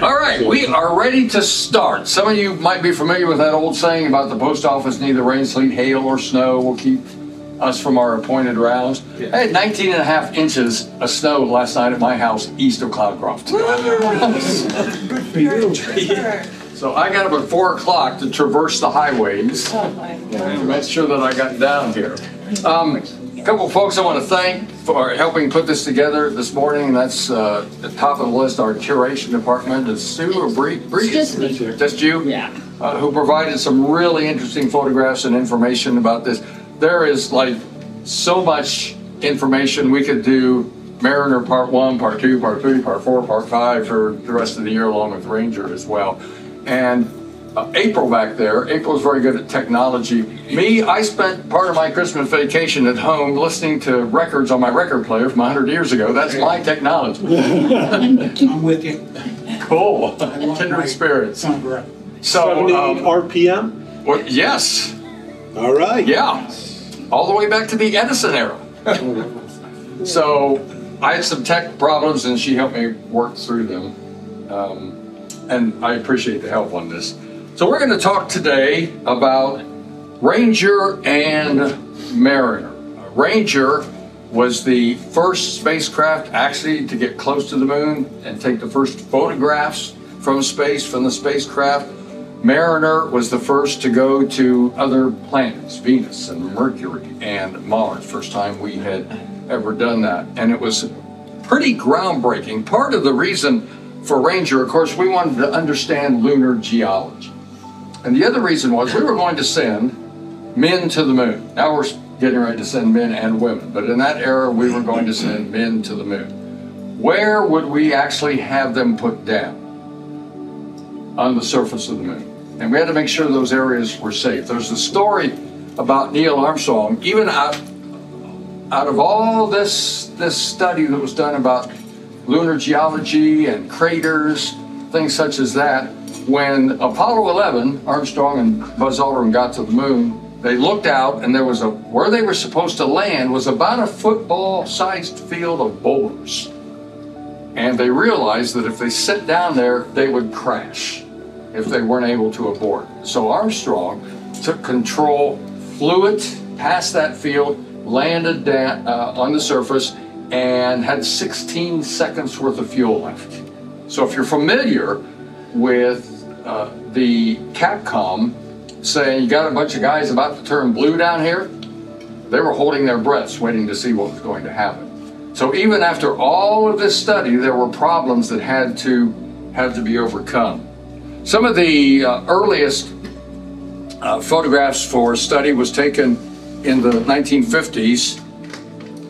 All right, we are ready to start. Some of you might be familiar with that old saying about the post office, neither rain, sleet, hail, or snow will keep us from our appointed rounds. Yeah. I had 19 and a half inches of snow last night at my house east of Cloudcroft. Good for you. So I got up at 4 o'clock to traverse the highways to make sure that I got down here. A couple of folks I want to thank for helping put this together this morning. That's at the top of the list, our curation department. Is Sue or Bree? Just me. Just you? Yeah. Who provided some really interesting photographs and information about this. There is like so much information. We could do Mariner Part 1, Part 2, Part 3, Part 4, Part 5 for the rest of the year, along with Ranger as well. And April back there, April's very good at technology. Me, I spent part of my Christmas vacation at home listening to records on my record player from 100 years ago. That's my technology. I'm with you. Cool. Kindred spirits. So, 78 RPM? Well, yes. All right. Yeah. All the way back to the Edison era. So I had some tech problems and she helped me work through them. And I appreciate the help on this. So we're going to talk today about Ranger and Mariner. Ranger was the first spacecraft actually to get close to the moon and take the first photographs from space from the spacecraft. Mariner was the first to go to other planets, Venus and Mercury and Mars. First time we had ever done that. And it was pretty groundbreaking. Part of the reason for Ranger, of course, we wanted to understand lunar geology. And the other reason was we were going to send men to the moon. Now we're getting ready to send men and women. But in that era, we were going to send men to the moon. Where would we actually have them put down? On the surface of the moon. And we had to make sure those areas were safe. There's a story about Neil Armstrong, even out of all this study that was done about lunar geology and craters, things such as that, when Apollo 11, Armstrong and Buzz Aldrin got to the moon, they looked out and there was where they were supposed to land was about a football-sized field of boulders. And they realized that if they sat down there, they would crash if they weren't able to abort. So Armstrong took control, flew it past that field, landed down, on the surface, and had 16 seconds worth of fuel left. So if you're familiar with the Capcom saying you got a bunch of guys about to turn blue down here, they were holding their breaths waiting to see what was going to happen. So even after all of this study, there were problems that had to be overcome. Some of the earliest photographs for study was taken in the 1950s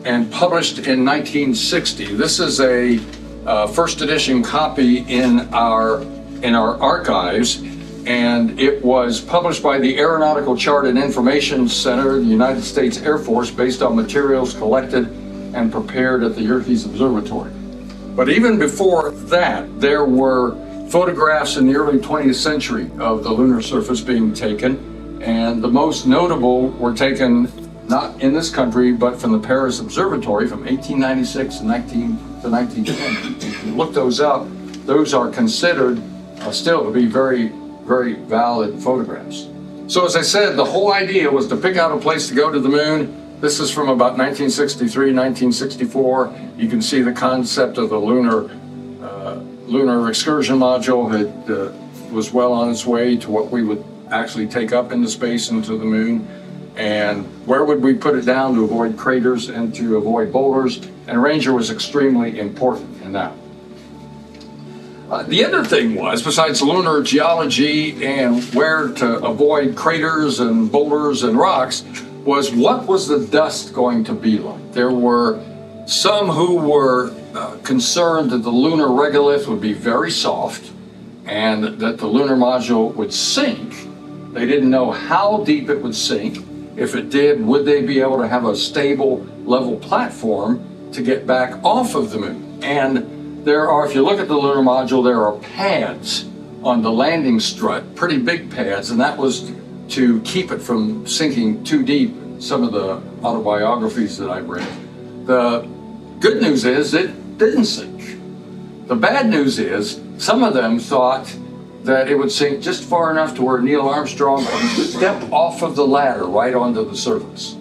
and published in 1960. This is a first edition copy in our archives, and it was published by the Aeronautical Chart and Information Center, the United States Air Force, based on materials collected and prepared at the Yerkes Observatory. But even before that, there were photographs in the early 20th century of the lunar surface being taken, and the most notable were taken not in this country, but from the Paris Observatory from 1896 to 1910. If you look those up, those are considered still to be very, very valid photographs. So as I said, the whole idea was to pick out a place to go to the moon. This is from about 1963, 1964. You can see the concept of the lunar excursion module was well on its way to what we would actually take up into space into the moon. And where would we put it down to avoid craters and to avoid boulders? And Ranger was extremely important in that. The other thing was, besides lunar geology and where to avoid craters and boulders and rocks, was what was the dust going to be like? There were some who were concerned that the lunar regolith would be very soft and that the lunar module would sink. They didn't know how deep it would sink. If it did, would they be able to have a stable, level platform to get back off of the moon? And there are, if you look at the lunar module, there are pads on the landing strut, pretty big pads, and that was to keep it from sinking too deep, some of the autobiographies that I've read. The good news is it didn't sink. The bad news is some of them thought that it would sink just far enough to where Neil Armstrong would step off of the ladder right onto the surface.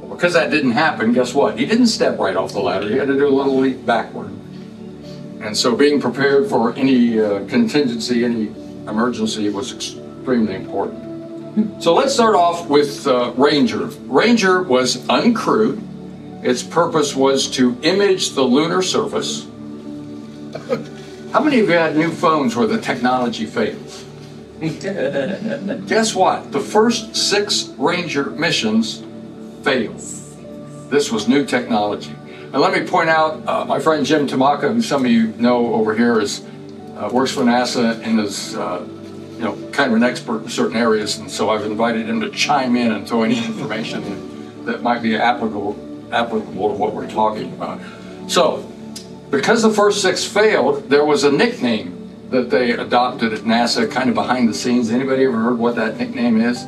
Well, because that didn't happen, guess what? He didn't step right off the ladder. He had to do a little leap backward. And so being prepared for any contingency, any emergency was extremely important. So let's start off with Ranger. Ranger was uncrewed. Its purpose was to image the lunar surface. How many of you had new phones where the technology fails? Guess what? The first 6 Ranger missions failed. This was new technology. And let me point out, my friend Jim Tamaka, who some of you know over here, works for NASA and is kind of an expert in certain areas. And so I've invited him to chime in and throw any information that might be applicable to what we're talking about. So, because the first 6 failed, there was a nickname that they adopted at NASA, kind of behind the scenes. Anybody ever heard what that nickname is?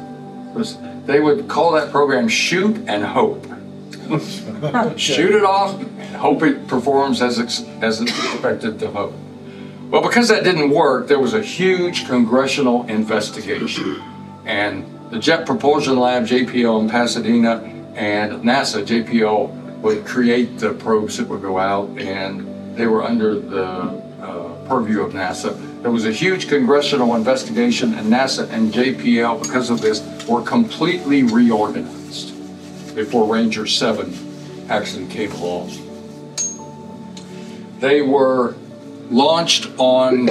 They would call that program Shoot and Hope. Shoot it off and hope it performs as it's expected to hope. Well, because that didn't work, there was a huge congressional investigation. And the Jet Propulsion Lab, JPL in Pasadena, and NASA, JPL, would create the probes that would go out, and they were under the purview of NASA. There was a huge congressional investigation, and NASA and JPL, because of this, were completely reorganized before Ranger 7 actually came along. They were launched on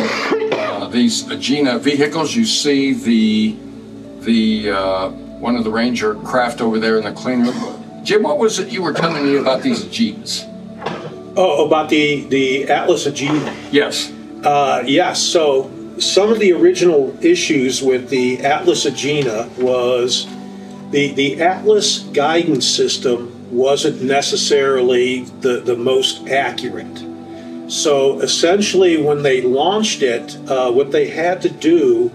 these Agena vehicles. You see the one of the Ranger craft over there in the clean room. Jim, what was it you were telling me about these Agenas? Oh, about the Atlas Agena. Yes. Yes. So some of the original issues with the Atlas Agena was the Atlas guidance system wasn't necessarily the most accurate. So essentially, when they launched it, what they had to do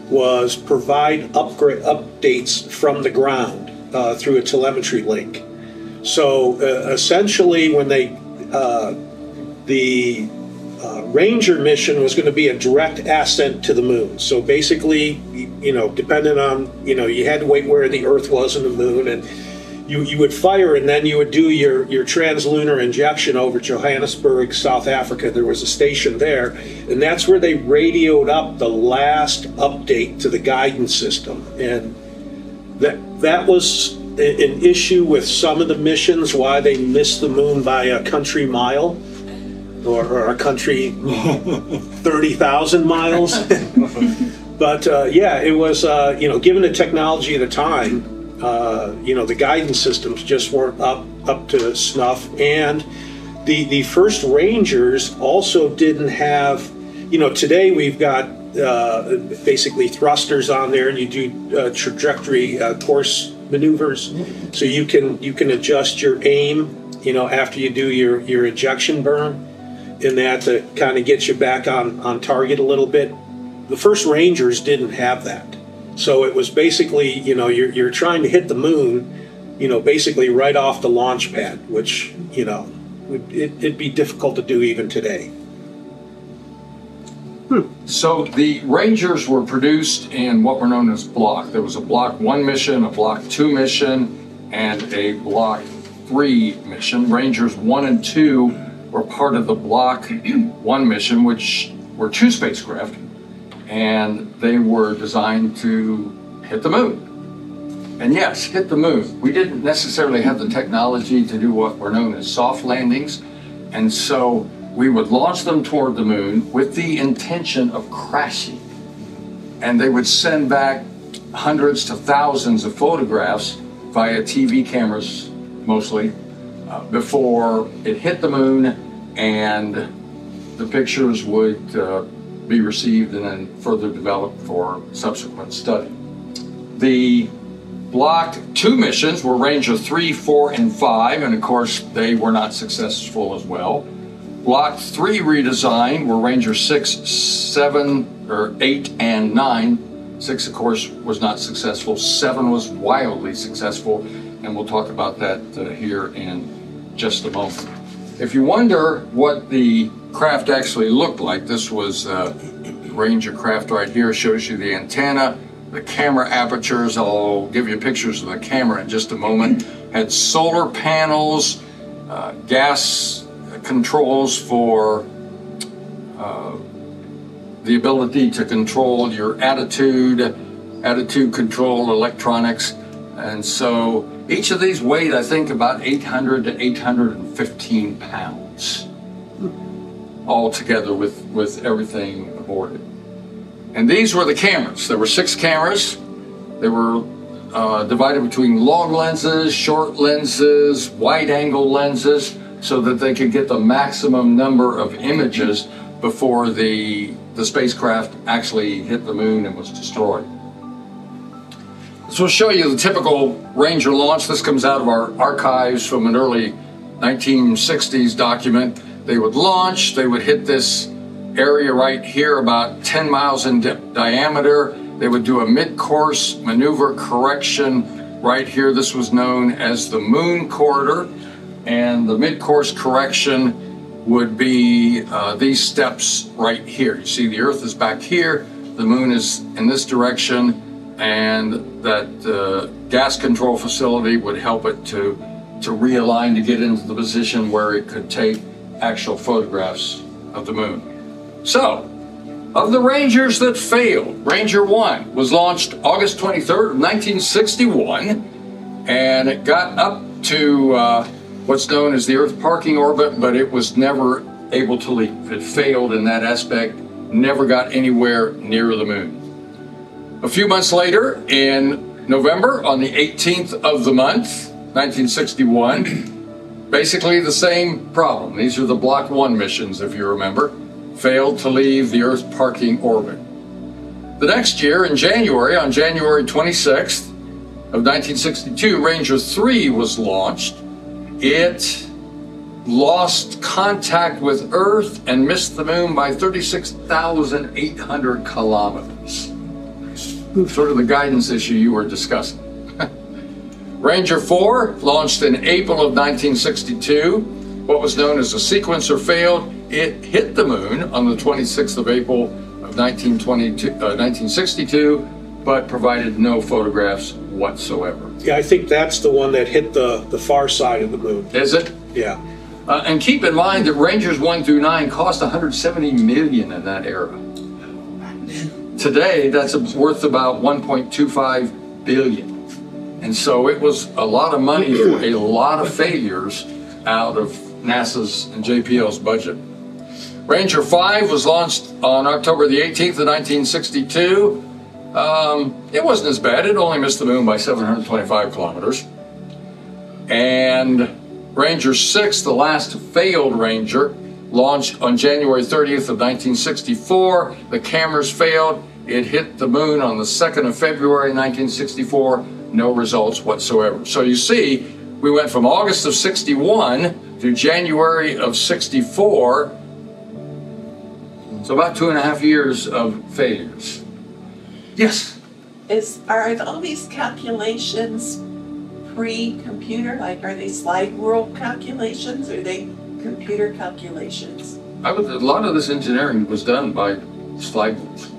was provide updates from the ground through a telemetry link. So essentially, when the Ranger mission was going to be a direct ascent to the moon. So basically, depending on, you had to wait where the Earth was and the moon, and you would fire, and then you would do your translunar injection over Johannesburg, South Africa. There was a station there, and that's where they radioed up the last update to the guidance system. And that was an issue with some of the missions, why they missed the moon by a country mile or a country 30,000 miles. But yeah, it was, given the technology at the time, the guidance systems just weren't up to snuff. And the first Rangers also didn't have, today we've got basically thrusters on there, and you do trajectory course maneuvers, so you can adjust your aim, after you do your ejection burn, and that to kind of get you back on target a little bit. The first Rangers didn't have that, so it was basically, you're trying to hit the moon, basically right off the launch pad, which it'd be difficult to do even today. So the Rangers were produced in what were known as block. There was a Block 1 mission, a Block 2 mission, and a Block 3 mission. Rangers 1 and 2 were part of the Block 1 mission, which were 2 spacecraft, and they were designed to hit the moon. And yes, hit the moon. We didn't necessarily have the technology to do what were known as soft landings, and so we would launch them toward the moon with the intention of crashing. And they would send back hundreds to thousands of photographs via TV cameras, mostly, before it hit the moon, and the pictures would be received and then further developed for subsequent study. The Block 2 missions were Ranger 3, 4, and 5, and of course they were not successful as well. Block 3 redesign were Ranger 6, 7, or 8, and 9. 6, of course, was not successful. 7 was wildly successful, and we'll talk about that here in just a moment. If you wonder what the craft actually looked like. This was Ranger craft right here. Shows you the antenna, the camera apertures. I'll give you pictures of the camera in just a moment. Had solar panels, gas controls for the ability to control your attitude control electronics. And so each of these weighed, I think, about 800 to 815 pounds, all together with everything aboard it. And these were the cameras. There were 6 cameras. They were divided between long lenses, short lenses, wide-angle lenses, so that they could get the maximum number of images before the spacecraft actually hit the moon and was destroyed. So we'll show you the typical Ranger launch. This comes out of our archives from an early 1960s document. They would launch, they would hit this area right here, about 10 miles in diameter. They would do a mid-course maneuver correction right here. This was known as the moon corridor, and the mid-course correction would be these steps right here. You see the Earth is back here, the moon is in this direction, and that gas control facility would help it to realign to get into the position where it could take actual photographs of the moon. So, of the Rangers that failed, Ranger 1 was launched August 23rd of 1961, and it got up to what's known as the Earth parking orbit, but it was never able to leave. It failed in that aspect, never got anywhere near the moon. A few months later, in November, on the 18th of the month, 1961, basically the same problem. These are the Block 1 missions, if you remember. Failed to leave the Earth parking orbit. The next year, in January, on January 26th of 1962, Ranger 3 was launched. It lost contact with Earth and missed the moon by 36,800 kilometers. Sort of the guidance issue you were discussing. Ranger 4 launched in April of 1962. What was known as a sequencer failed. It hit the moon on the 26th of April of 1962, but provided no photographs whatsoever. Yeah, I think that's the one that hit the far side of the moon. Is it? Yeah. And keep in mind that Rangers 1 through 9 cost $170 million in that era. Today, that's worth about $1.25 billion. And so it was a lot of money for a lot of failures out of NASA's and JPL's budget. Ranger 5 was launched on October the 18th of 1962. It wasn't as bad. It only missed the moon by 725 kilometers. And Ranger 6, the last failed Ranger, launched on January 30th of 1964. The cameras failed. It hit the moon on the 2nd of February 1964. No results whatsoever. So you see, we went from August of 61 to January of 64. So about 2.5 years of failures. Yes? Are all these calculations pre-computer? Like, are they slide rule calculations, or are they computer calculations? A lot of this engineering was done by slide rules.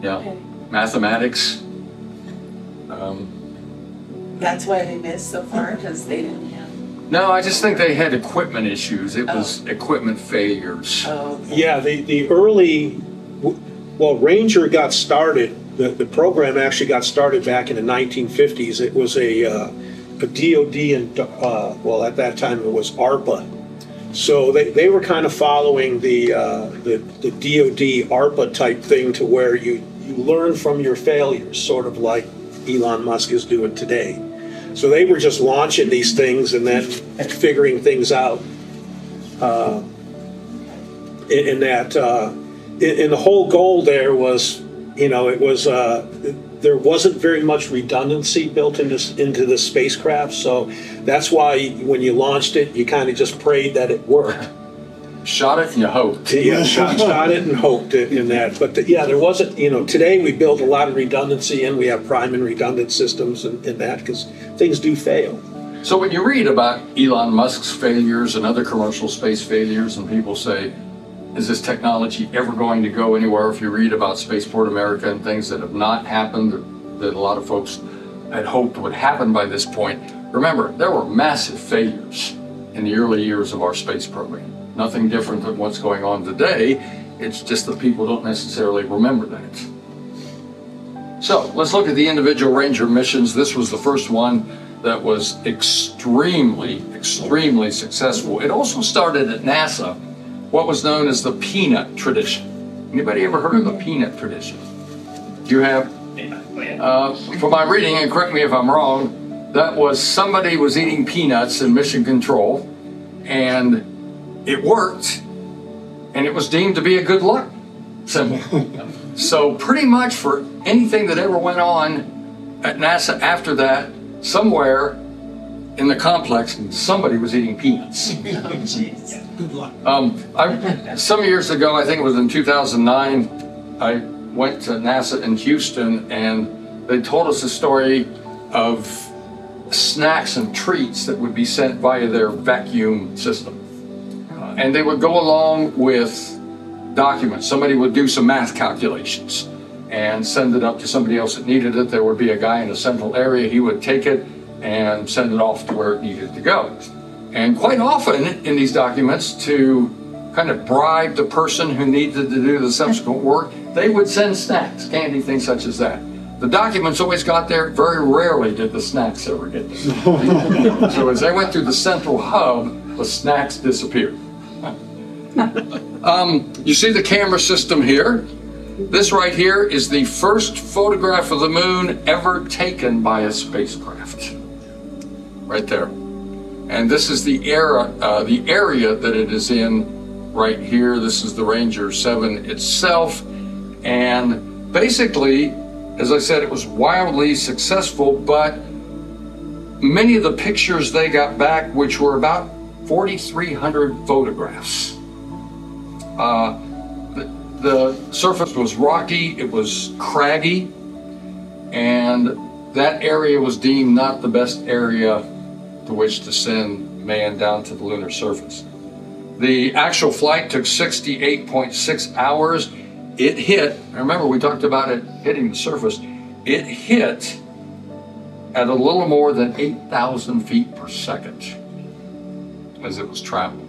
Yeah. Okay. Mathematics. That's why they missed so far, because they didn't have. No, I just think they had equipment issues. It was equipment failures. Oh. Okay. Yeah, the early, well, Ranger got started, the program actually got started back in the 1950s. It was a DOD and, well, at that time it was ARPA. So they were kind of following the DOD ARPA type thing, to where you learn from your failures, sort of like Elon Musk is doing today. So they were just launching these things and then figuring things out. And the whole goal there was, it was there wasn't very much redundancy built into the spacecraft. So that's why when you launched it, you kind of just prayed that it worked. Shot it and you hoped. Yeah, shot it and hoped it in that. But there wasn't, today we build a lot of redundancy, and we have prime and redundant systems in that, because things do fail. So when you read about Elon Musk's failures and other commercial space failures, and people say, is this technology ever going to go anywhere? If you read about Spaceport America and things that have not happened, that a lot of folks had hoped would happen by this point, remember, there were massive failures in the early years of our space program. Nothing different than what's going on today. It's just that people don't necessarily remember that. So let's look at the individual Ranger missions. This was the first one that was extremely successful. It also started at NASA what was known as the peanut tradition. Anybody ever heard of the peanut tradition? You have? From my reading, and correct me if I'm wrong, that was somebody was eating peanuts in mission control, and it worked, and it was deemed to be a good luck symbol. So pretty much for anything that ever went on at NASA after that, somewhere in the complex, somebody was eating peanuts. Good luck. Some years ago, I think it was in 2009, I went to NASA in Houston, and they told us a story of snacks and treats that would be sent via their vacuum system. And they would go along with documents. Somebody would do some math calculations and send it up to somebody else that needed it. There would be a guy in a central area. He would take it and send it off to where it needed to go. And quite often in these documents, to kind of bribe the person who needed to do the subsequent work, they would send snacks, candy, things such as that. The documents always got there. Very rarely did the snacks ever get there. So as they went through the central hub, the snacks disappeared. You see the camera system here. This right here is the first photograph of the moon ever taken by a spacecraft. Right there. And this is the area that it is in right here. This is the Ranger 7 itself. And basically, as I said, it was wildly successful, but many of the pictures they got back, which were about 4,300 photographs. The surface was rocky, it was craggy, and that area was deemed not the best area to which to send man down to the lunar surface. The actual flight took 68.6 hours. It hit, remember we talked about it hitting the surface, it hit at a little more than 8,000 feet per second as it was traveling.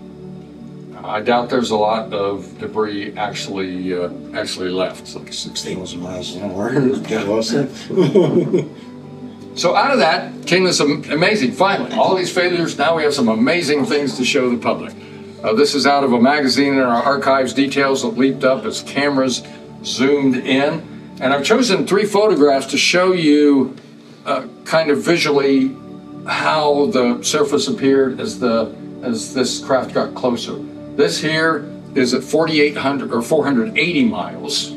I doubt there's a lot of debris actually left. Like 6,000 miles an hour. Got lost it. So out of that came this amazing, finally, all these failures, now we have some amazing things to show the public. This is out of a magazine in our archives, details that leaped up as cameras zoomed in. And I've chosen 3 photographs to show you kind of visually how the surface appeared as this craft got closer. This here is at 4,800 or 480 miles.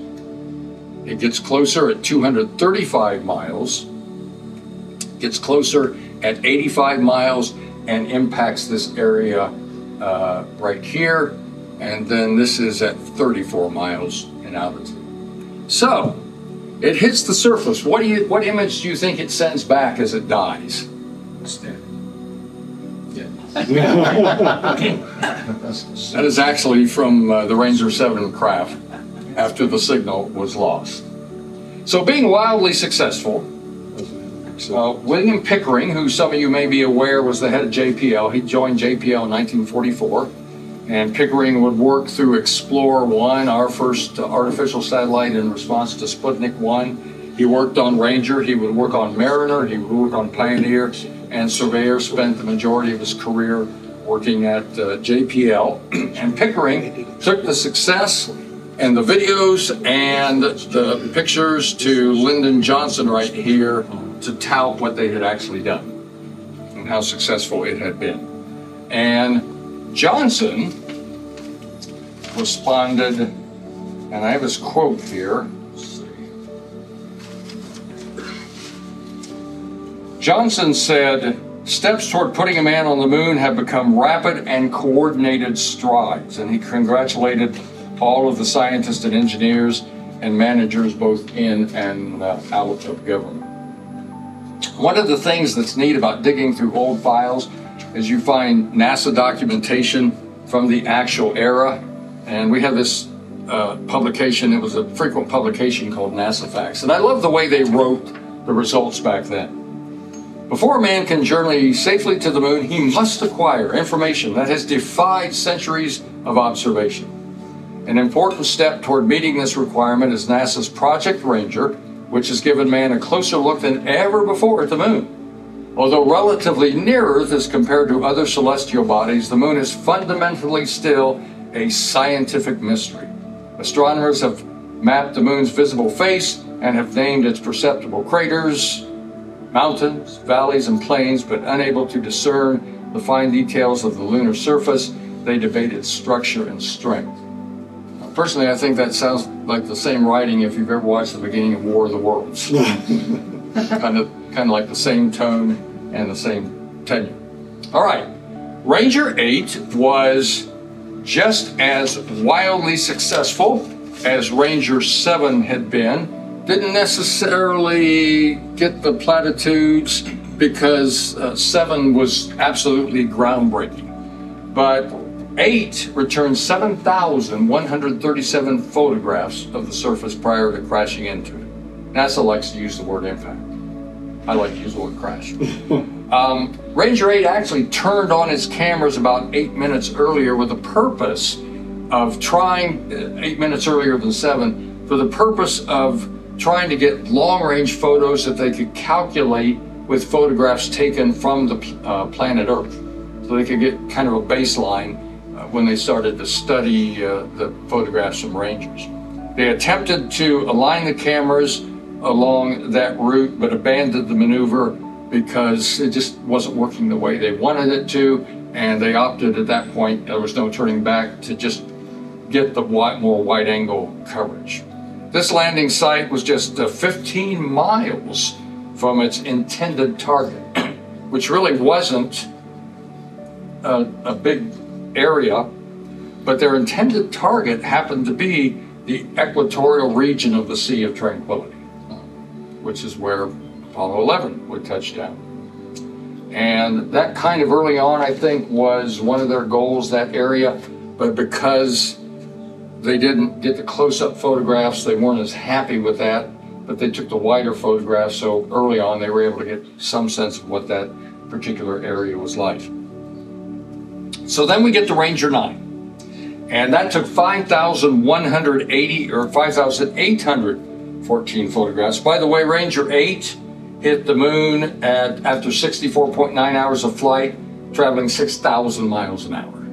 It gets closer at 235 miles. Gets closer at 85 miles and impacts this area right here. And then this is at 34 miles in altitude. So it hits the surface. What image do you think it sends back as it dies? That is actually from the Ranger 7 craft after the signal was lost. So being wildly successful, William Pickering, who some of you may be aware was the head of JPL, he joined JPL in 1944, and Pickering would work through Explorer 1, our first artificial satellite in response to Sputnik 1. He worked on Ranger, he would work on Mariner, he would work on Pioneer, and Surveyor spent the majority of his career working at JPL. And Pickering took the success and the videos and the pictures to Lyndon Johnson right here to tout what they had actually done and how successful it had been. And Johnson responded, and I have his quote here. Johnson said, "Steps toward putting a man on the moon have become rapid and coordinated strides." And he congratulated all of the scientists and engineers and managers both in and out of government. One of the things that's neat about digging through old files is you find NASA documentation from the actual era. And we have this publication, it was a frequent publication called NASA Facts. And I love the way they wrote the results back then. Before a man can journey safely to the moon, he must acquire information that has defied centuries of observation. An important step toward meeting this requirement is NASA's Project Ranger, which has given man a closer look than ever before at the moon. Although relatively near Earth as compared to other celestial bodies, the moon is fundamentally still a scientific mystery. Astronomers have mapped the moon's visible face and have named its perceptible craters, mountains, valleys, and plains, but unable to discern the fine details of the lunar surface, they debate its structure and strength. Personally, I think that sounds like the same writing if you've ever watched the beginning of War of the Worlds. kind of like the same tone and the same tenure. All right, Ranger 8 was just as wildly successful as Ranger 7 had been. Didn't necessarily get the platitudes because 7 was absolutely groundbreaking. But 8 returned 7,137 photographs of the surface prior to crashing into it. NASA likes to use the word impact. I like to use the word crash. Ranger 8 actually turned on its cameras about 8 minutes earlier with the purpose of trying, 8 minutes earlier than 7, for the purpose of trying to get long-range photos that they could calculate with photographs taken from the planet Earth. So they could get kind of a baseline when they started to study the photographs from Rangers. They attempted to align the cameras along that route, but abandoned the maneuver because it just wasn't working the way they wanted it to, and they opted at that point, there was no turning back, to just get the more wide-angle coverage. This landing site was just 15 miles from its intended target, which really wasn't a big area, but their intended target happened to be the equatorial region of the Sea of Tranquility, which is where Apollo 11 would touch down. And that kind of early on, I think, was one of their goals, that area, but because they didn't get the close-up photographs, they weren't as happy with that, but they took the wider photographs, so early on they were able to get some sense of what that particular area was like. So then we get to Ranger 9, and that took 5,180 or 5,814 photographs. By the way, Ranger 8 hit the moon after 64.9 hours of flight, traveling 6,000 miles an hour.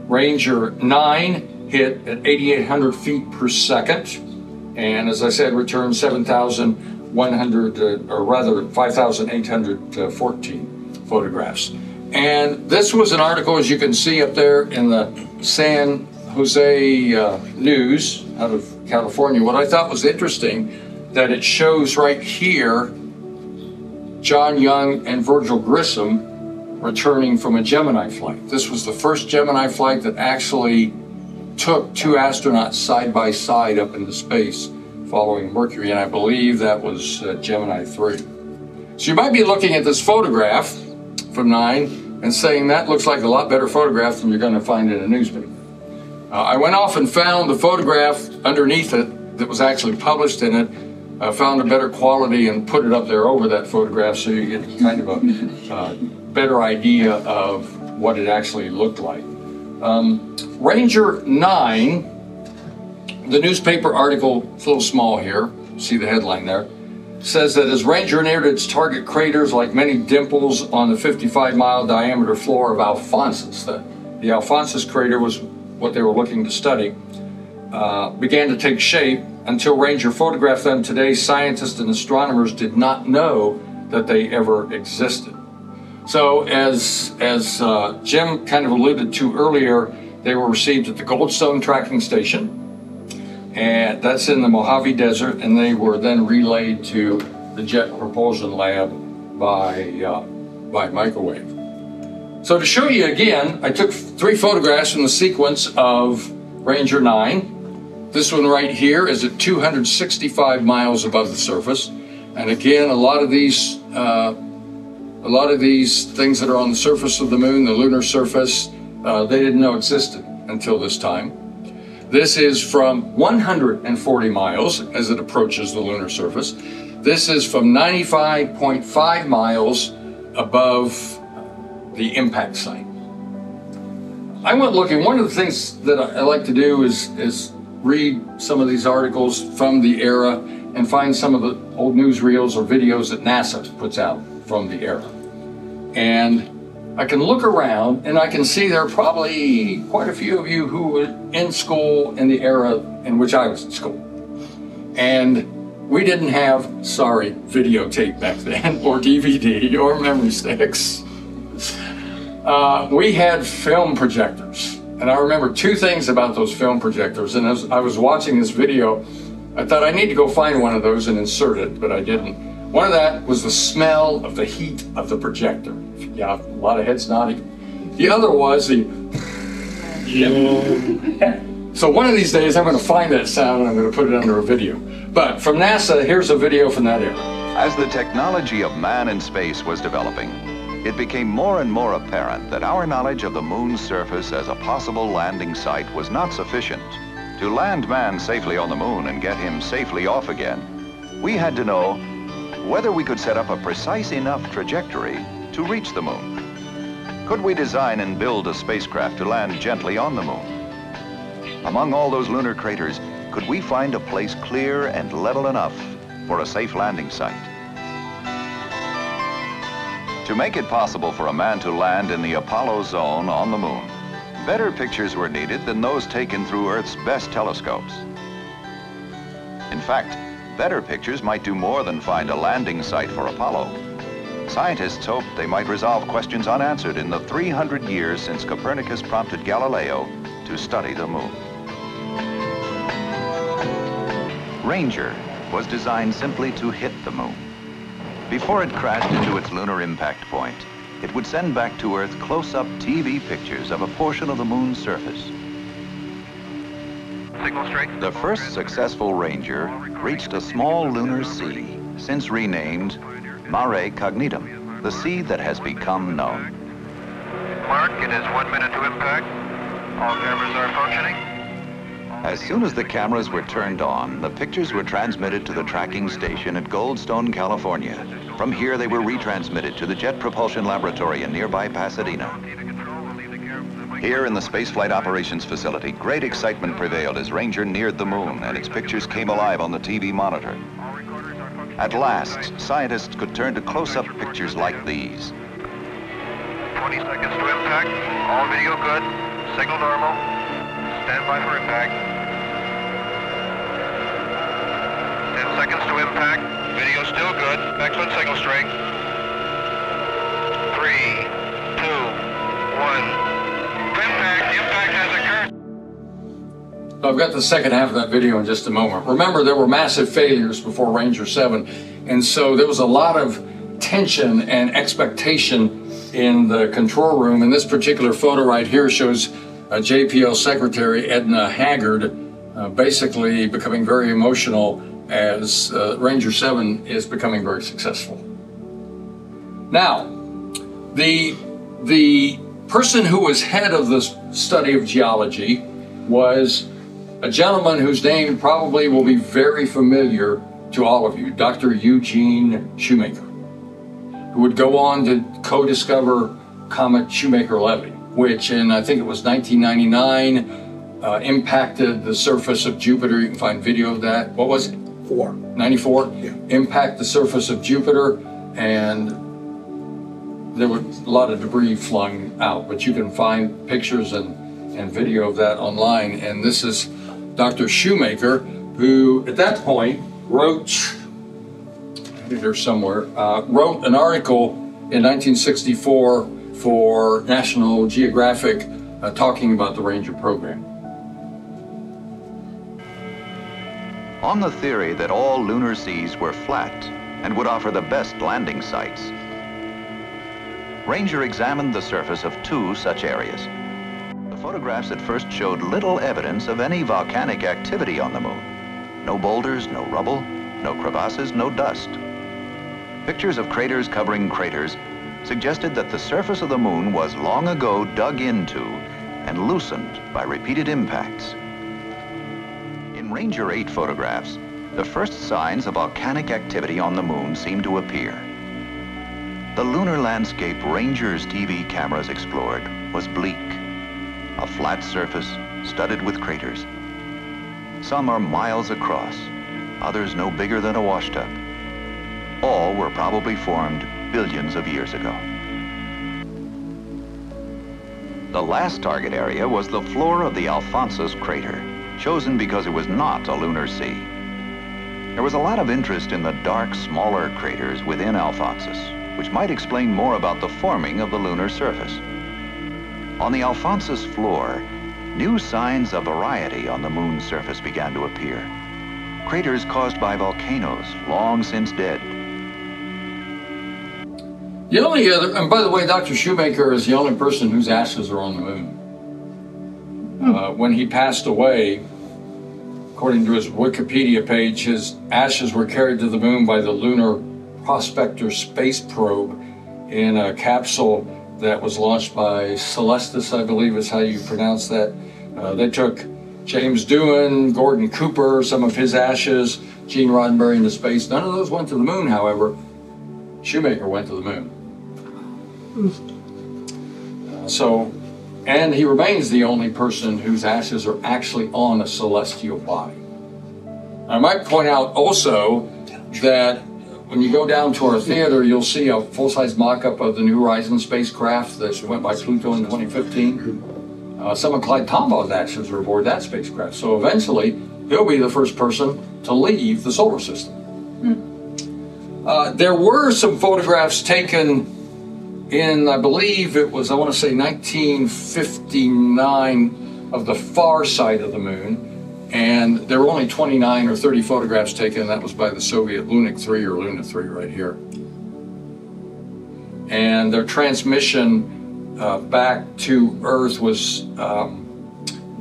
Ranger 9 hit at 8,800 feet per second, and as I said, returned 5,814 photographs. And this was an article, as you can see up there in the San Jose News out of California. What I thought was interesting, that it shows right here John Young and Virgil Grissom returning from a Gemini flight. This was the first Gemini flight that actually took two astronauts side by side up into space following Mercury, and I believe that was Gemini 3. So you might be looking at this photograph from 9 and saying that looks like a lot better photograph than you're going to find in a newspaper. I went off and found the photograph underneath it that was actually published in it, found a better quality and put it up there over that photograph so you get kind of a better idea of what it actually looked like. Ranger 9, the newspaper article, it's a little small here, see the headline there, says that as Ranger neared its target craters, like many dimples on the 55-mile diameter floor of Alphonsus, the Alphonsus crater was what they were looking to study, began to take shape. Until Ranger photographed them today, scientists and astronomers did not know that they ever existed. So as Jim kind of alluded to earlier, they were received at the Goldstone Tracking Station, and that's in the Mojave Desert, and they were then relayed to the Jet Propulsion Lab by microwave. So to show you again, I took 3 photographs from the sequence of Ranger 9. This one right here is at 265 miles above the surface, and again, a lot of these things that are on the surface of the moon, the lunar surface, they didn't know existed until this time. This is from 140 miles as it approaches the lunar surface. This is from 95.5 miles above the impact site. I went looking. One of the things that I like to do is read some of these articles from the era and find some of the old newsreels or videos that NASA puts out from the era. And I can look around and I can see there are probably quite a few of you who were in school in the era in which I was in school. And we didn't have, sorry, videotape back then, or DVD, or memory sticks. We had film projectors. And I remember two things about those film projectors. And as I was watching this video, I thought I need to go find one of those and insert it, but I didn't. One of that was the smell of the heat of the projector. Yeah, a lot of heads nodding. The other was the... So one of these days I'm going to find that sound and I'm going to put it under a video. But from NASA, here's a video from that era. As the technology of man in space was developing, it became more and more apparent that our knowledge of the moon's surface as a possible landing site was not sufficient. To land man safely on the moon and get him safely off again, we had to know whether we could set up a precise enough trajectory to reach the moon. Could we design and build a spacecraft to land gently on the moon? Among all those lunar craters, could we find a place clear and level enough for a safe landing site? To make it possible for a man to land in the Apollo zone on the moon, better pictures were needed than those taken through Earth's best telescopes. In fact, better pictures might do more than find a landing site for Apollo. Scientists hoped they might resolve questions unanswered in the 300 years since Copernicus prompted Galileo to study the moon. Ranger was designed simply to hit the moon. Before it crashed into its lunar impact point, it would send back to Earth close-up TV pictures of a portion of the moon's surface. Signal strength. The first successful Ranger reached a small lunar sea, since renamed Mare Cognitum, the sea that has become known. Mark, it is 1 minute to impact. All cameras are functioning. As soon as the cameras were turned on, the pictures were transmitted to the tracking station at Goldstone, California. From here, they were retransmitted to the Jet Propulsion Laboratory in nearby Pasadena. Here in the Spaceflight Operations Facility, great excitement prevailed as Ranger neared the moon and its pictures came alive on the TV monitor. At last, scientists could turn to close-up pictures like these. 20 seconds to impact. All video good. Signal normal. Stand by for impact. 10 seconds to impact. Video still good. Excellent signal strength. 3, 2, 1. Impact. Impact has occurred. I've got the second half of that video in just a moment. Remember, there were massive failures before Ranger 7, and so there was a lot of tension and expectation in the control room. And this particular photo right here shows JPL Secretary Edna Haggard basically becoming very emotional as Ranger 7 is becoming very successful. Now, the person who was head of the study of geology was a gentleman whose name probably will be very familiar to all of you, Dr. Eugene Shoemaker, who would go on to co-discover comet Shoemaker-Levy, which in, I think it was 1999, impacted the surface of Jupiter. You can find video of that. What was it? 94? Yeah. Impact the surface of Jupiter, and there was a lot of debris flung out, but you can find pictures and video of that online. And this is Dr. Shoemaker, who at that point wrote, here somewhere, wrote an article in 1964 for National Geographic talking about the Ranger program. On the theory that all lunar seas were flat and would offer the best landing sites, Ranger examined the surface of 2 such areas. The photographs at first showed little evidence of any volcanic activity on the moon. No boulders, no rubble, no crevasses, no dust. Pictures of craters covering craters suggested that the surface of the moon was long ago dug into and loosened by repeated impacts. In Ranger 8 photographs, the first signs of volcanic activity on the moon seem to appear. The lunar landscape Ranger's TV cameras explored was bleak. A flat surface studded with craters. Some are miles across, others no bigger than a washtub. All were probably formed billions of years ago. The last target area was the floor of the Alphonsus crater, chosen because it was not a lunar sea. There was a lot of interest in the dark, smaller craters within Alphonsus, which might explain more about the forming of the lunar surface. On the Alphonsus floor, new signs of variety on the moon's surface began to appear. Craters caused by volcanoes long since dead. The only other, and by the way, Dr. Shoemaker is the only person whose ashes are on the moon. When he passed away, according to his Wikipedia page, his ashes were carried to the moon by the Lunar Prospector space probe in a capsule that was launched by Celestis, I believe is how you pronounce that. They took James Doohan, Gordon Cooper, some of his ashes, Gene Roddenberry into space. None of those went to the moon, however. Shoemaker went to the moon. And he remains the only person whose ashes are actually on a celestial body. I might point out also that when you go down to our theater, you'll see a full-size mock-up of the New Horizons spacecraft that went by Pluto in 2015. Some of Clyde Tombaugh's ashes are aboard that spacecraft. So eventually, he'll be the first person to leave the solar system. There were some photographs taken in, I believe it was, I want to say 1959, of the far side of the moon. And there were only 29 or 30 photographs taken, and that was by the Soviet Lunik 3 or Luna 3 right here. And their transmission back to Earth was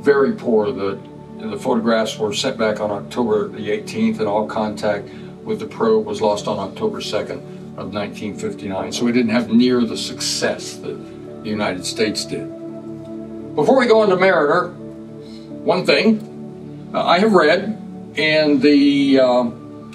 very poor. The photographs were sent back on October the 18th, and all contact with the probe was lost on October 2nd of 1959. So we didn't have near the success that the United States did. Before we go on to Mariner, one thing I have read in the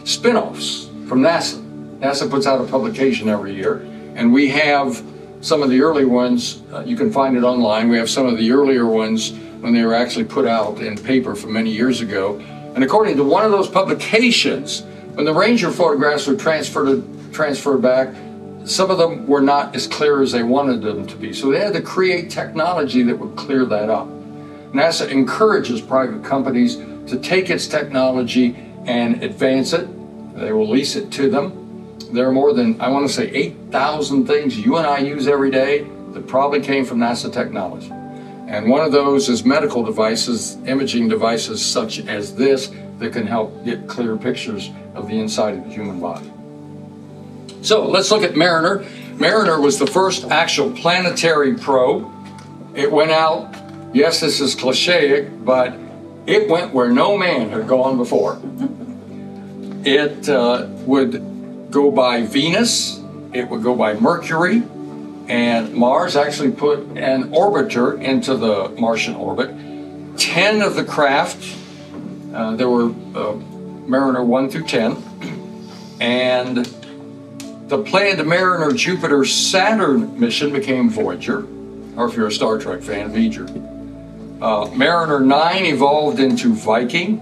spin-offs from NASA. NASA puts out a publication every year, and we have some of the early ones. You can find it online. We have some of the earlier ones when they were actually put out in paper from many years ago. And according to one of those publications, when the Ranger photographs were transferred back, some of them were not as clear as they wanted them to be. So they had to create technology that would clear that up. NASA encourages private companies to take its technology and advance it. They will lease it to them. There are more than, I want to say, 8,000 things you and I use every day that probably came from NASA technology. And one of those is medical devices, imaging devices such as this, that can help get clear pictures of the inside of the human body. So let's look at Mariner. Mariner was the first actual planetary probe. It went out, yes, this is cliche, but it went where no man had gone before. It would go by Venus, it would go by Mercury, and Mars actually put an orbiter into the Martian orbit. 10 of the craft, there were Mariner 1 through 10, and the planned Mariner Jupiter-Saturn mission became Voyager, or if you're a Star Trek fan, Voyager. Mariner 9 evolved into Viking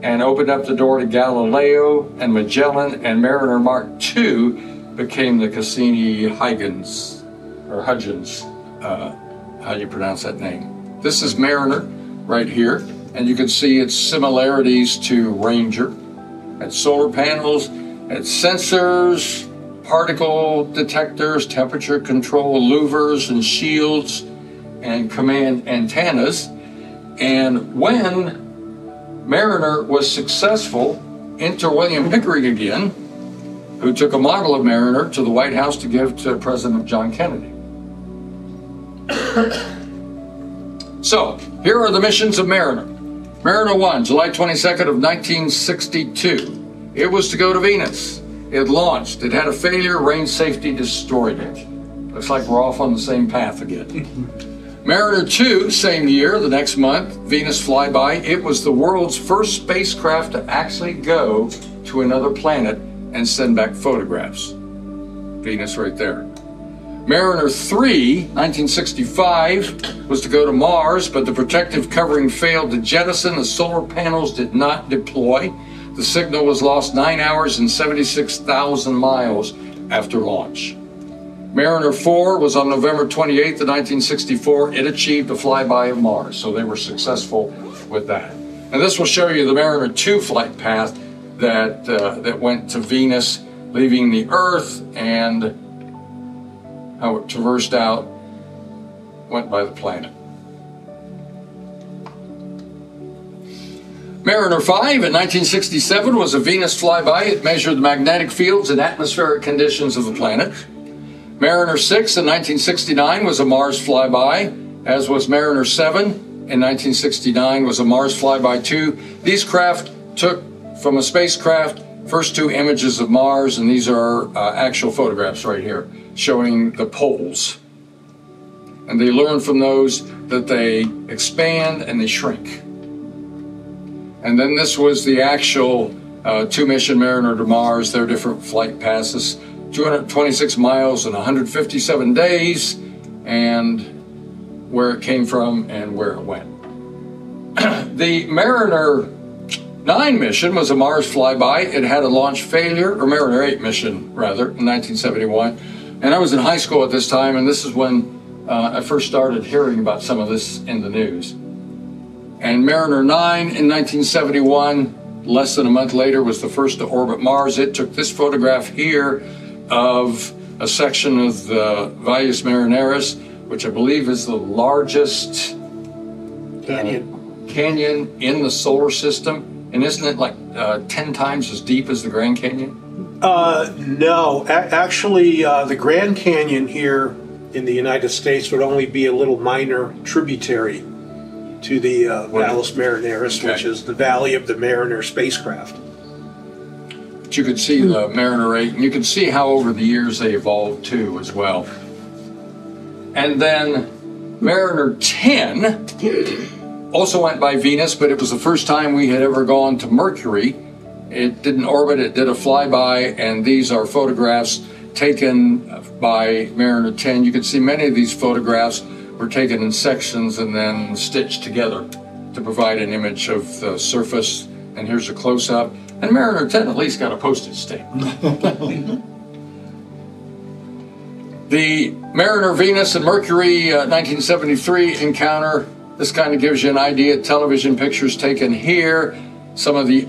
and opened up the door to Galileo and Magellan, and Mariner Mark II became the Cassini-Huygens, or Hudgens, how do you pronounce that name? This is Mariner right here, and you can see its similarities to Ranger. At solar panels, at sensors, particle detectors, temperature control, louvers and shields, and command antennas. And when Mariner was successful, enter William Pickering again, who took a model of Mariner to the White House to give to President John Kennedy. So, here are the missions of Mariner. Mariner 1, July 22nd of 1962. It was to go to Venus. It launched. It had a failure. Range safety destroyed it. Looks like we're off on the same path again. Mariner 2, same year, the next month, Venus flyby. It was the world's first spacecraft to actually go to another planet and send back photographs. Venus right there. Mariner 3, 1965, was to go to Mars, but the protective covering failed to jettison. The solar panels did not deploy. The signal was lost 9 hours and 76,000 miles after launch. Mariner 4 was on November 28th of 1964. It achieved a flyby of Mars, so they were successful with that. And this will show you the Mariner 2 flight path that went to Venus, leaving the Earth, and how it traversed out, went by the planet. Mariner 5 in 1967 was a Venus flyby. It measured the magnetic fields and atmospheric conditions of the planet. Mariner 6 in 1969 was a Mars flyby, as was Mariner 7 in 1969 was a Mars flyby too. These craft took from a spacecraft first 2 images of Mars, and these are actual photographs right here showing the poles. And they learn from those that they expand and they shrink. And then this was the actual 2-mission Mariner to Mars, their different flight passes. 226 miles in 157 days, and where it came from and where it went. The Mariner 9 mission was a Mars flyby. It had a launch failure, or Mariner 8 mission, rather, in 1971. And I was in high school at this time, and this is when I first started hearing about some of this in the news. And Mariner 9 in 1971, less than a month later, was the first to orbit Mars. It took this photograph here of a section of the Valles Marineris, which I believe is the largest canyon in the solar system. And isn't it like 10 times as deep as the Grand Canyon? No, actually the Grand Canyon here in the United States would only be a little minor tributary to the Valles Marineris, okay, which is the Valley of the Mariner spacecraft. You could see the Mariner 8, and you can see how over the years they evolved too as well. And then Mariner 10 also went by Venus, but it was the first time we had ever gone to Mercury. It didn't orbit, it did a flyby, and these are photographs taken by Mariner 10. You can see many of these photographs were taken in sections and then stitched together to provide an image of the surface. And here's a close-up. And Mariner 10 at least got a postage stamp. The Mariner Venus and Mercury 1973 encounter, this kind of gives you an idea. Television pictures taken here. Some of the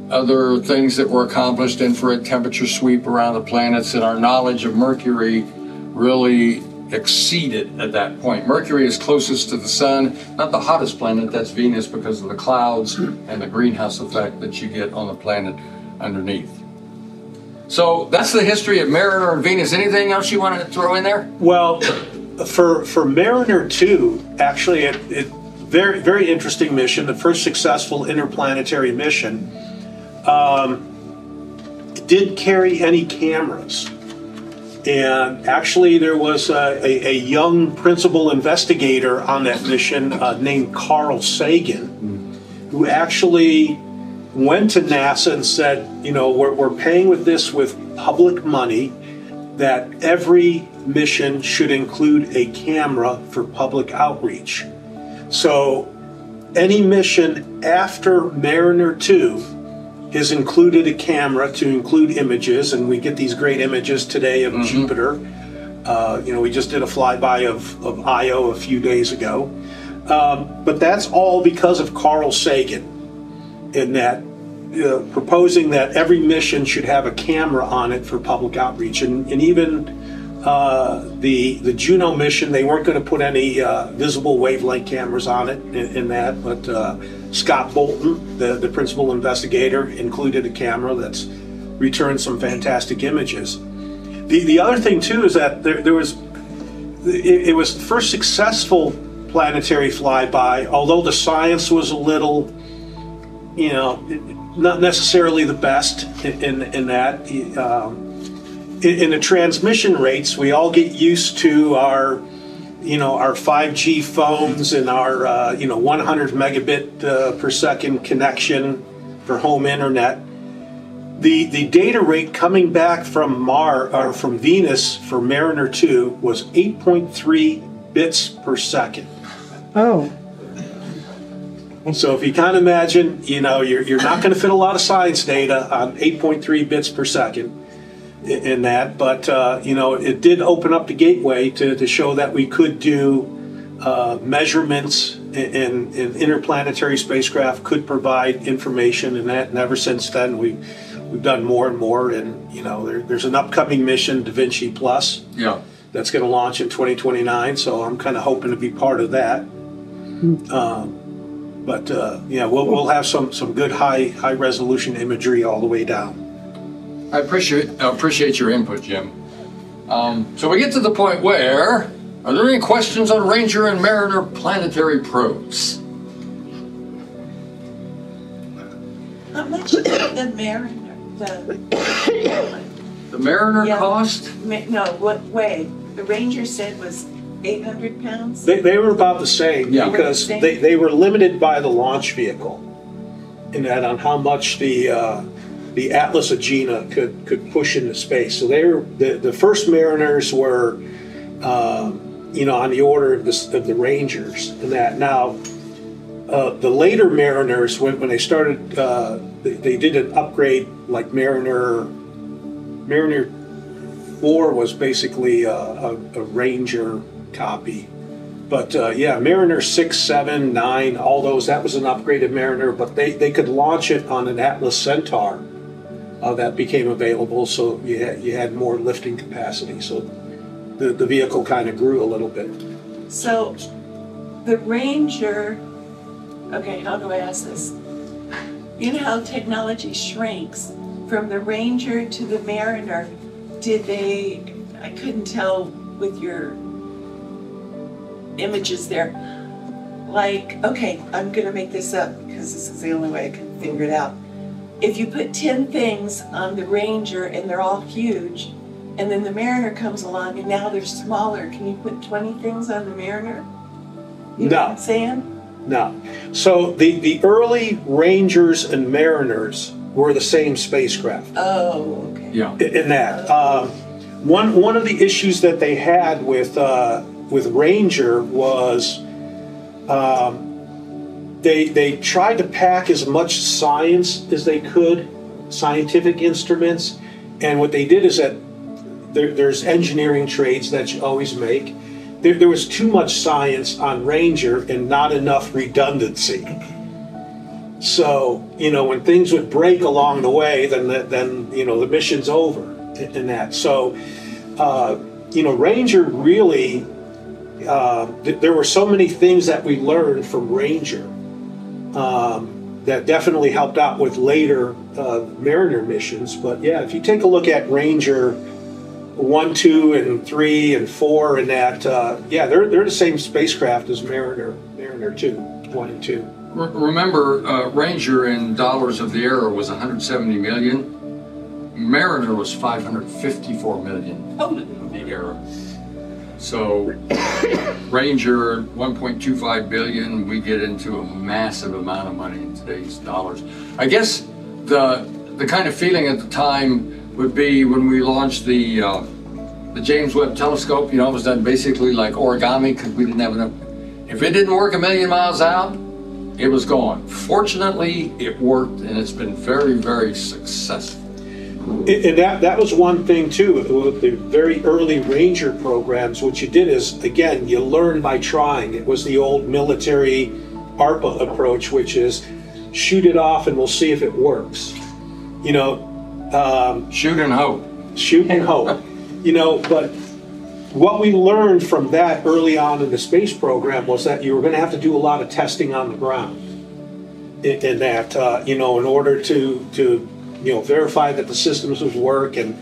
other things that were accomplished, infrared temperature sweep around the planets, and our knowledge of Mercury really exceeded at that point. Mercury is closest to the sun, not the hottest planet, that's Venus, because of the clouds and the greenhouse effect that you get on the planet underneath. So that's the history of Mariner and Venus. Anything else you want to throw in there? Well, for Mariner 2, actually, very, very interesting mission, the first successful interplanetary mission. It didn't carry any cameras. And actually, there was a young principal investigator on that mission named Carl Sagan, who actually went to NASA and said, you know, we're paying with this with public money, that every mission should include a camera for public outreach. So any mission after Mariner 2 has included a camera to include images, and we get these great images today of Jupiter. You know, we just did a flyby of Io a few days ago. But that's all because of Carl Sagan, in that proposing that every mission should have a camera on it for public outreach. And even the Juno mission, they weren't going to put any visible wavelength cameras on it in that, but Scott Bolton, the principal investigator, included a camera that's returned some fantastic images. The other thing too is that it was the first successful planetary flyby, although the science was a little, you know, not necessarily the best in that. In the transmission rates, we all get used to our, our 5G phones and our 100 megabit per second connection for home internet. The data rate coming back from from Venus for Mariner 2 was 8.3 bits per second. Oh. So if you kind of imagine, you're not going to fit a lot of science data on 8.3 bits per second in that, but it did open up the gateway to show that we could do measurements in interplanetary spacecraft, could provide information in that, and ever since then we've done more and more. And there's an upcoming mission, Da Vinci Plus, that's going to launch in 2029. So I'm kind of hoping to be part of that. We'll have some good high resolution imagery all the way down. I appreciate your input, Jim. So we get to the point where, are there any questions on Ranger and Mariner planetary probes? How much did the Mariner, The Mariner cost? no, what way? The Ranger said was 800 pounds? They were about the same, because Same. they were limited by the launch vehicle in that on how much the Atlas Agena could push into space. So they were the first Mariners were on the order of the Rangers, and that now the later Mariners when they started they did an upgrade, like Mariner 4 was basically a Ranger copy. But Mariner 6, 7, 9, all those, that was an upgraded Mariner, but they could launch it on an Atlas Centaur that became available, so you had more lifting capacity. So the vehicle kind of grew a little bit. So the Ranger, okay, how do I ask this? You know how technology shrinks from the Ranger to the Mariner? I couldn't tell with your images there. Like, okay, I'm gonna make this up because this is the only way I can figure it out. If you put 10 things on the Ranger and they're all huge, and then the Mariner comes along and now they're smaller, can you put 20 things on the Mariner? You know what I'm saying? No. So the early Rangers and Mariners were the same spacecraft. Oh, okay. Yeah. In that, one of the issues that they had with Ranger was they tried to pack as much science as they could, scientific instruments, and what they did is that there's engineering trades that you always make. There was too much science on Ranger and not enough redundancy. So, when things would break along the way, then the mission's over in that. So, Ranger really, there were so many things that we learned from Ranger that definitely helped out with later Mariner missions. But yeah, if you take a look at Ranger 1, 2, and 3, and 4, and that, they're the same spacecraft as Mariner 2, 1 and 2. Remember, Ranger in dollars of the era was 170 million. Mariner was 554 million of the era. So Ranger 1.25 billion, we get into a massive amount of money in today's dollars. I guess the kind of feeling at the time would be when we launched the James Webb Telescope. It was done basically like origami because we didn't have enough. If it didn't work a million miles out, it was gone. Fortunately, it worked, and it's been very, very successful. And that was one thing too with the very early Ranger programs. What you did is, again, you learn by trying. It was the old military ARPA approach, which is shoot it off and we'll see if it works. Shoot and hope. Shoot and hope. But what we learned from that early on in the space program was that you were going to have to do a lot of testing on the ground. In that, in order to verify that the systems would work. And,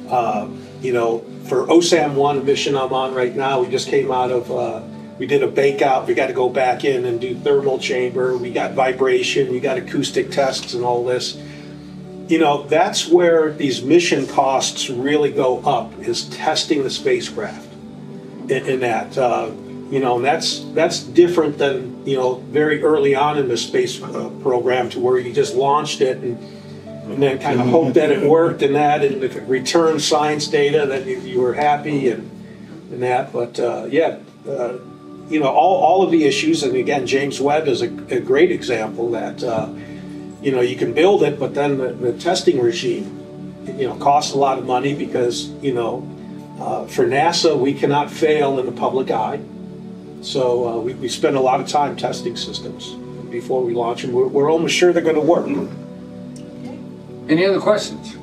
for OSAM-1 mission I'm on right now, we just came out of, we did a bake out. We got to go back in and do thermal chamber. We got vibration, we got acoustic tests and all this. That's where these mission costs really go up, is testing the spacecraft. In that, You know, and that's different than, you know, very early on in the space program, to where you just launched it and then kind of hoped that it worked and that, and if it returned science data, then you were happy and that. But you know, all of the issues, and again, James Webb is a great example that, you know, you can build it, but then the testing regime, you know, costs a lot of money because, you know, for NASA, we cannot fail in the public eye. So we spend a lot of time testing systems before we launch them. We're almost sure they're going to work. Any other questions?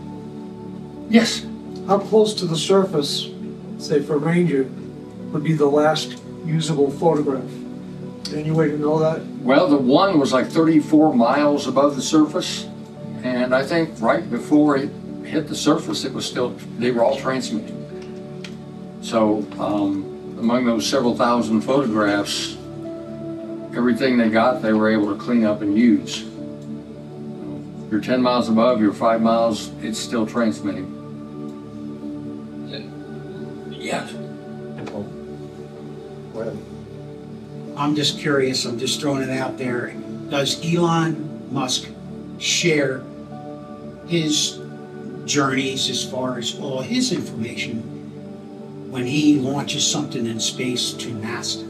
Yes. How close to the surface, say for Ranger, would be the last usable photograph? Any way to know that? Well, the one was like 34 miles above the surface, and I think right before it hit the surface, it was still, they were all transmitting. So among those several thousand photographs, everything they got, they were able to clean up and use. You're 10 miles above, you're 5 miles, it's still transmitting. Yes. I'm just curious, I'm just throwing it out there. Does Elon Musk share his journeys as far as all his information when he launches something in space to NASA?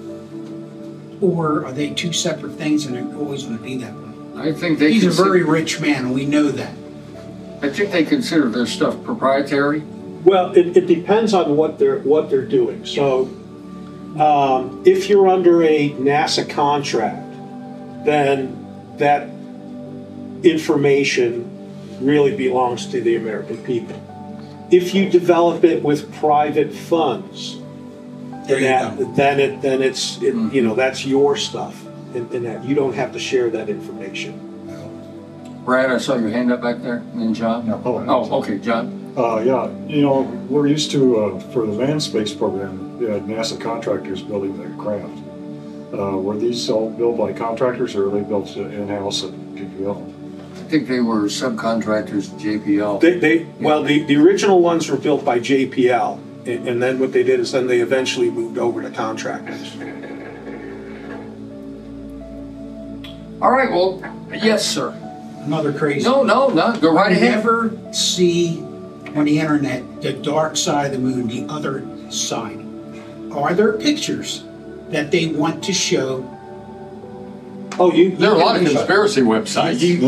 Or are they two separate things and they're always going to be that way? I think they He's a very rich man, and we know that. I think they consider their stuff proprietary. Well, it depends on what they're doing. So, if you're under a NASA contract, then that information really belongs to the American people. If you develop it with private funds, then it's you know, that's your stuff, and that you don't have to share that information. Brad, I saw your hand up back there, and then John. No, oh, okay, John. Yeah, you know, we're used to, for the manned space program, NASA contractors building the craft. Were these all built by contractors, or were they built in-house at JPL? I think they were subcontractors at JPL. Well, the original ones were built by JPL, and then what they did is then they eventually moved over to contractors. All right, well, yes, sir. Another crazy. No, go right ahead. Never see on the internet the dark side of the moon, the other side. Are there pictures that they want to show? Oh, there are a lot of conspiracy websites. You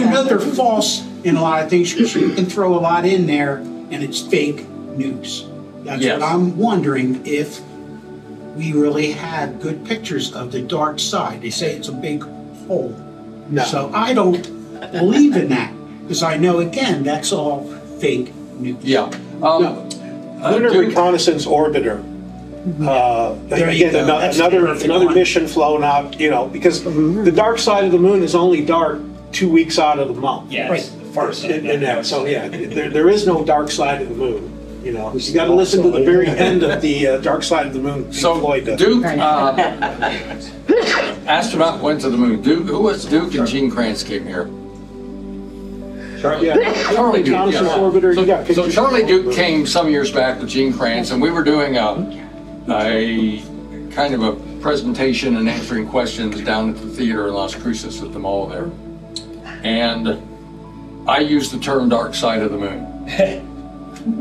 know they're false in a lot of things because you can throw a lot in there and it's fake news. That's what I'm wondering, if we really had good pictures of the dark side. They say it's a big hole. No. So I don't believe in that, because I know, again, that's all fake news. Yeah. Lunar Reconnaissance Orbiter. Again, another mission flown out, you know, because the dark side of the moon is only dark 2 weeks out of the month. Yes, right. The far side. So yeah, there is no dark side of the moon. You know, you got to listen to the very end of the Dark Side of the Moon. So Duke, astronaut went to the moon. Duke, who was Duke and Gene Kranz came here? Charlie Duke. Orbiter. So Charlie Duke came some years back with Gene Kranz, and we were doing a kind of a presentation and answering questions down at the theater in Las Cruces at the mall there. And I used the term dark side of the moon.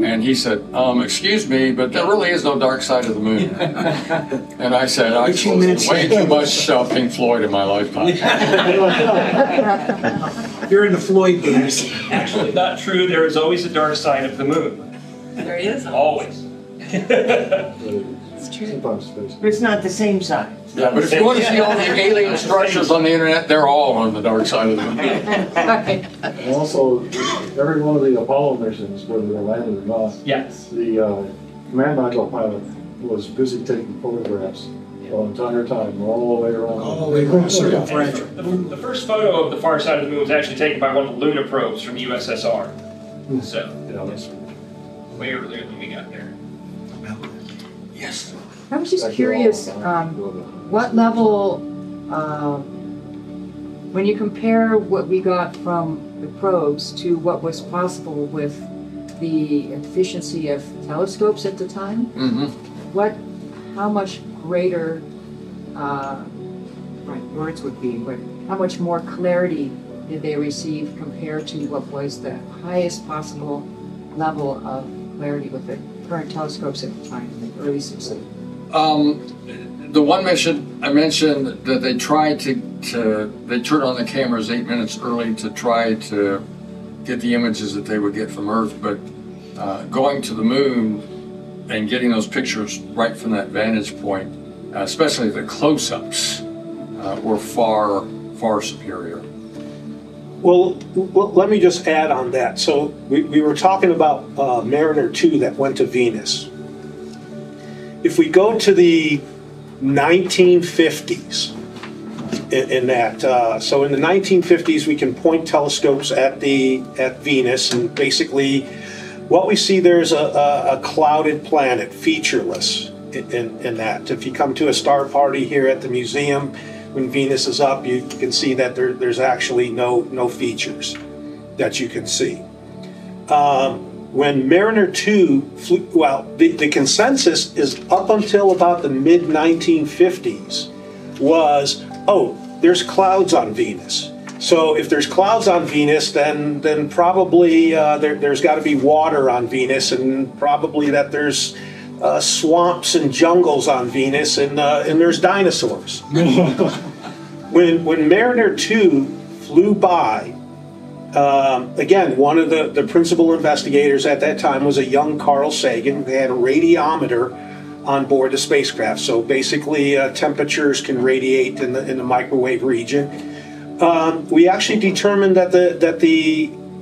And he said, excuse me, but there really is no dark side of the moon. And I said, I listened way too much Pink Floyd in my lifetime. You're in the Floyd days. Actually, not true. There is always a dark side of the moon. There is. Always. It's true. But it's not the same side. Yeah, but if you want to see all the alien structures on the internet, they're all on the dark side of the moon. And also, every one of the Apollo missions, whether they landed or not, yes, the command module pilot was busy taking photographs the entire time, all the way around. All the way around circumferential. The first photo of the far side of the moon was actually taken by one of the Luna probes from the USSR. So, it's way earlier than we got there. Yes. I was just curious, what level, when you compare what we got from the probes to what was possible with the efficiency of telescopes at the time, how much greater, right words would be, but how much more clarity did they receive compared to what was the highest possible level of clarity with the current telescopes at the time, in the early 60s? The one mission I mentioned that they tried they turned on the cameras 8 minutes early to try to get the images that they would get from Earth, but going to the moon and getting those pictures right from that vantage point, especially the close-ups, were far, far superior. Well, let me just add on that. So we were talking about Mariner 2 that went to Venus. If we go to the 1950s in that, so in the 1950s we can point telescopes at Venus, and basically what we see there's a clouded planet, featureless in that. If you come to a star party here at the museum, when Venus is up, you can see that there's actually no features that you can see. When Mariner 2 flew, well, the consensus is up until about the mid-1950s was, oh, there's clouds on Venus. So if there's clouds on Venus, then probably there's got to be water on Venus, and probably that there's swamps and jungles on Venus, and there's dinosaurs. When Mariner 2 flew by, again, one of the principal investigators at that time was a young Carl Sagan. They had a radiometer on board the spacecraft, so basically temperatures can radiate in the microwave region. We actually determined that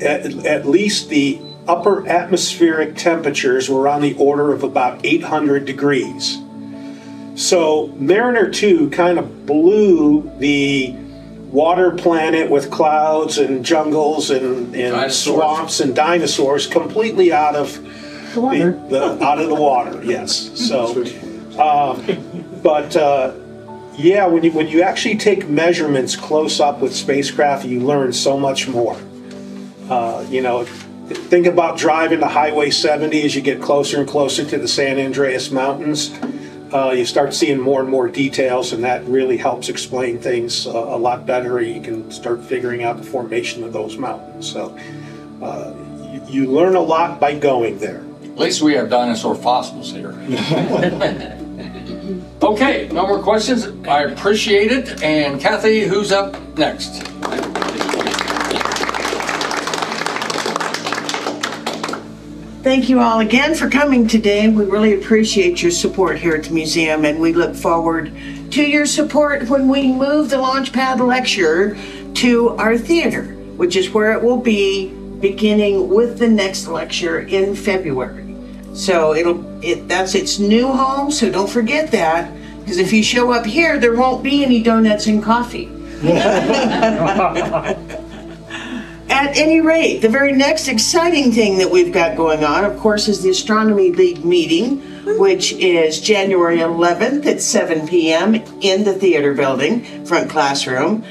at least the upper atmospheric temperatures were on the order of about 800 degrees. So Mariner 2 kind of blew the water planet with clouds and jungles and swamps and dinosaurs completely out of the water. Yes. So, yeah, when you actually take measurements close up with spacecraft, you learn so much more. Think about driving the Highway 70 as you get closer and closer to the San Andreas Mountains. You start seeing more and more details, and that really helps explain things a lot better. You can start figuring out the formation of those mountains. So you learn a lot by going there. At least we have dinosaur fossils here. Okay, no more questions. I appreciate it. And Kathy, who's up next? Thank you all again for coming today. We really appreciate your support here at the museum, and we look forward to your support when we move the Launchpad Lecture to our theater, which is where it will be beginning with the next lecture in February. So that's its new home, so don't forget that, because if you show up here, there won't be any donuts and coffee. At any rate, the very next exciting thing that we've got going on, of course, is the Astronomy League meeting, which is January 11th at 7 p.m. in the theater building, front classroom.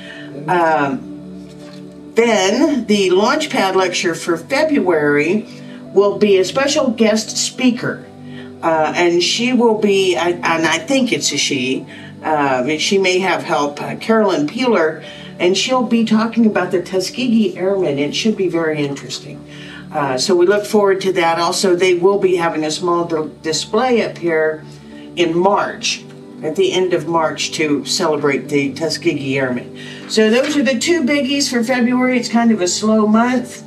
Then the Launchpad Lecture for February will be a special guest speaker. And she will be, and I think it's a she may have help, Carolyn Peeler, and she'll be talking about the Tuskegee Airmen. It should be very interesting. So we look forward to that. Also, they will be having a small display up here in March, at the end of March, to celebrate the Tuskegee Airmen. So those are the two biggies for February. It's kind of a slow month.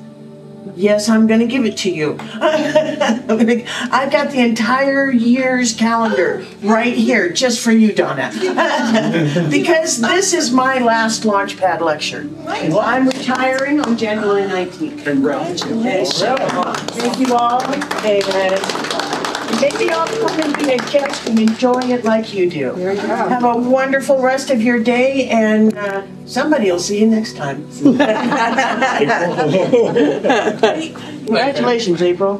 Yes, I'm going to give it to you. I've got the entire year's calendar right here just for you, Donna. Because this is my last Launchpad Lecture. I'm retiring on January 19th. Congratulations. Thank you all. And maybe I'll come and be a guest and enjoy it like you do. Have a wonderful rest of your day, and somebody will see you next time. Congratulations, April.